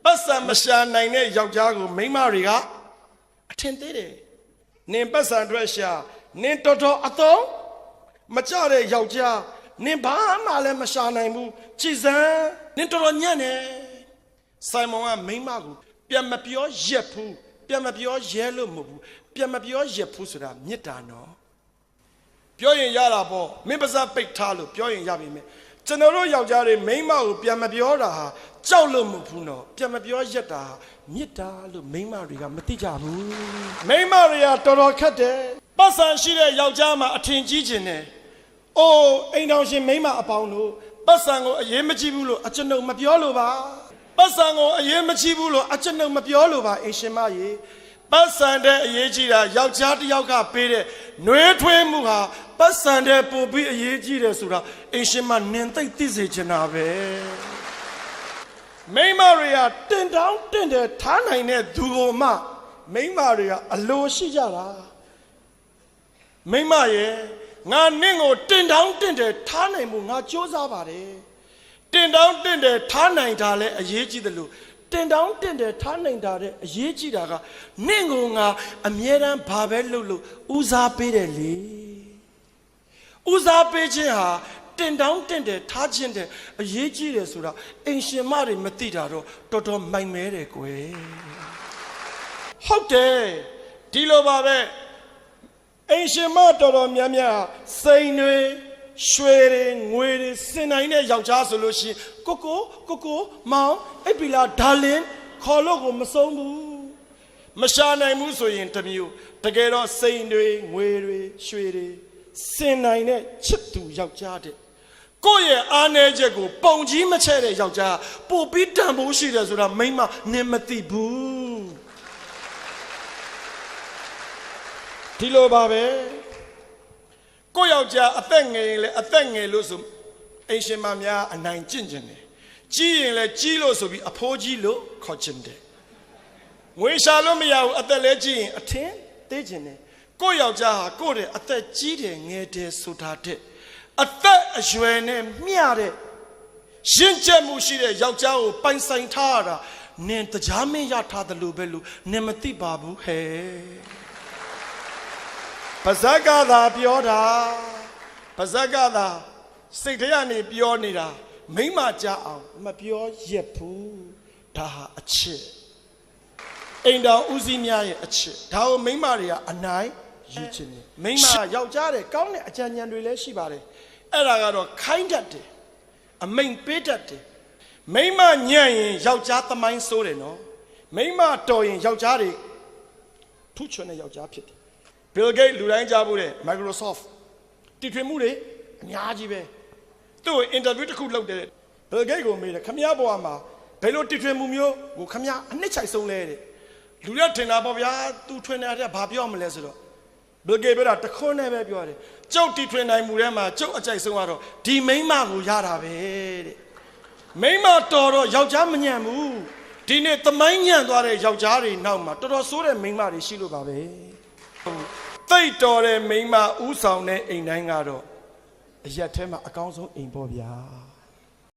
ပတ်စံမရှာနိုင်တဲ့ယောက်ျားကိုမိန်းမတွေကအထင်သေးတယ်နင်ပတ်စံအတွက်ရှာနင်တော်တော်အသုံးမကြတဲ့ယောက်ျားနင်ဘာမှလည်းမရှာနိုင်ဘူးကြည်စမ်းနင်တော်တော်ညံ့နေဆိုင်မွန်ကမိန်းမကိုပြန်မပြောရက်ဘူးပြန်မပြောရဲလို့မဟုတ်ဘူးပြန်မပြောရက်ဘူးဆိုတာမေတ္တာနော်ပြောရင်ရတာပေါ့မင်းပါးစပ်ပိတ်ထားလို့ပြောရင်ရပြီမယ်ကျွန်တော်တို့ယောက်ျားတွေမိန်းမကိုပြန်မပြောတာဟာကြောက်လို့မဟုတ်ဘူးနော်ပြန်မပြောရက်တာမေတ္တာလို့မိန်းမတွေကမသိကြဘူးမိန်းမတွေကတော်တော်ခက်တယ်ပတ်စံရှိတဲ့ယောက်ျားမှာအထင်ကြီးခြင်းနဲ့အိုးအိမ်တော်ရှင်မိန်းမအပေါင်းတို့ပတ်စံကိုအရေးမကြီးဘူးလို့အကျွန်ုပ်မပြောလို့ပါပတ်စံကိုအရေးမကြီးဘူးလို့အကျွန်ုပ်မပြောလို့ပါအိမ်ရှင်မရေပတ်စံတဲ့အရေးကြီးတာယောက်ျားတစ်ယောက်ကပေးတဲ့နှွေးထွေးမှုဟာပတ်စံတဲ့ပို့ပြီးအရေးကြီးတယ်ဆိုတာအိမ်ရှင်မနင်သိသိစေချင်တာပဲမိန်းမတွေကတင်တောင်းတင်တယ်ထားနိုင်တဲ့သူကိုမှမိန်းမတွေကအလိုရှိကြတာမိန်းမရဲ့ငါနင့်ကိုတင်တောင်းတင်တယ်ထားနိုင်မှုငါစူးစမ်းပါတယ်တင်တောင်းတင်တယ်ထားနိုင်တာလဲအရေးကြီးတယ်လို့တင်တောင်းတင်တယ်ထားနိုင်တာတဲ့အရေးကြီးတာကနင့်ကိုငါအမြဲတမ်းဘာပဲလုပ်လို့ဦးစားပေးတယ်လေဦးစားပေးခြင်းဟာတင်တောင်းတင်တယ်ထားခြင်းတဲ့အရေးကြီးတယ်ဆိုတာအိမ်ရှင်မတွေမသိတာတော့တော်တော်မိုက်မဲတယ်ကွယ်ဟုတ်တယ်ဒီလိုပါပဲအိမ်ရှင်မတော်တော်များများစိန်တွေရွှေတွေငွေတွေစင်နိုင်တဲ့ယောက်ျားဆိုလို့ရှိရင်ကိုမောင်အိပ်ပီလာဒါလင်ခေါ်လို့ကိုမဆုံးဘူးမရှာနိုင်ဘူးဆိုရင်တမျိုးတကယ်တော့စိန်တွေငွေတွေရွှေတွေစင်နိုင်တဲ့ချစ်သူယောက်ျားတဲ့ကိုယ့်ရဲ့အားနည်းချက်ကိုပုံကြီးမချဲ့တဲ့ယောက်ျားပို့ပြီးတန်ဖိုးရှိတယ်ဆိုတာမိန်းမနင်မသိဘူးဒီလိုပါပဲကိုယောက်ျားအသက်ငယ်ရင်လည်းအသက်ငယ်လို့ဆိုအိမ်ရှင်မများအနိုင်ကျင့်ကျင်တယ်ကြီးရင်လည်းကြီးလို့ဆိုပြီးအဖိုးကြီးလို့ခေါ်ကျင်တယ်ငွေရှာလို့မရဘူးအသက်လည်းကြီးရင်အထင်သေးကျင်တယ်ကိုယောက်ျားဟာကိုယ့်တဲ့အသက်ကြီးတယ်ငယ်တယ်ဆိုတာတဲ့အသက်အရွယ်နဲ့မျှတဲ့ရင့်ကျက်မှုရှိတဲ့ယောက်ျားကိုပိုင်ဆိုင်ထားရတာနင်တရားမင်းရထားတယ်လို့ပဲလို့နင်မသိပါဘူးဟဲ့ပါဇက်ကသာပြောတာပါဇက်ကသာစိတ်ထဲကနေပြောနေတာမိမကြအောင်မပြောရက်ဘူးဒါဟာအချစ်အိမ်တော်ဦးစီးများရဲ့အချစ်ဒါကိုမိမတွေကအနိုင်ယူချင်တယ်မိမယောက်ျားတဲ့ကောင်းတဲ့အကြံဉာဏ်တွေလည်းရှိပါတယ်အဲ့ဒါကတော့ခိုင်းတတ်တယ်အမိန်ပေးတတ်တယ်မိမညံ့ရင်ယောက်ျားသမိုင်းဆိုးတယ်နော်မိမတော်ရင်ယောက်ျားတွေထူးချွန်တဲ့ယောက်ျားဖြစ်တယ်Bill Gates လူတိုင်းကြားဖို့တဲ့ Microsoft တီထွင်မှုတွေအများကြီးပဲသူ့ကို interview တစ်ခုလုပ်တယ် Bill Gates ကိုမေးတယ်ခမည်းဘွားမှာဘယ်လိုတီထွင်မှုမျိုးကိုခမည်းအနှစ်ချိုက်ဆုံးလဲတဲ့လူတွေထင်တာပေါ့ဗျာသူထွင်တဲ့ဘာပြောမလဲဆိုတော့ Bill Gates ပြောတာတခွန်းနဲ့ပဲပြောတယ်ကျုပ်တီထွင်နိုင်မှုထဲမှာကျုပ်အကြိုက်ဆုံးကတော့ဒီမိန်းမကိုရတာပဲတဲ့မိန်းမတော်တော့ယောက်ျားမညံ့ဘူးဒီနေ့သမိုင်းညံ့သွားတဲ့ယောက်ျားတွေနောက်မှာတော်တော်ဆိုးတဲ့မိန်းမတွေရှိလို့ပါပဲသိတ်တော်တဲ့မိန်းမဥဆောင်တဲ့အိမ်တိုင်းကတော့အရက်ထဲမှာအကောင်းဆုံးအိမ်ပေါ့ဗျာ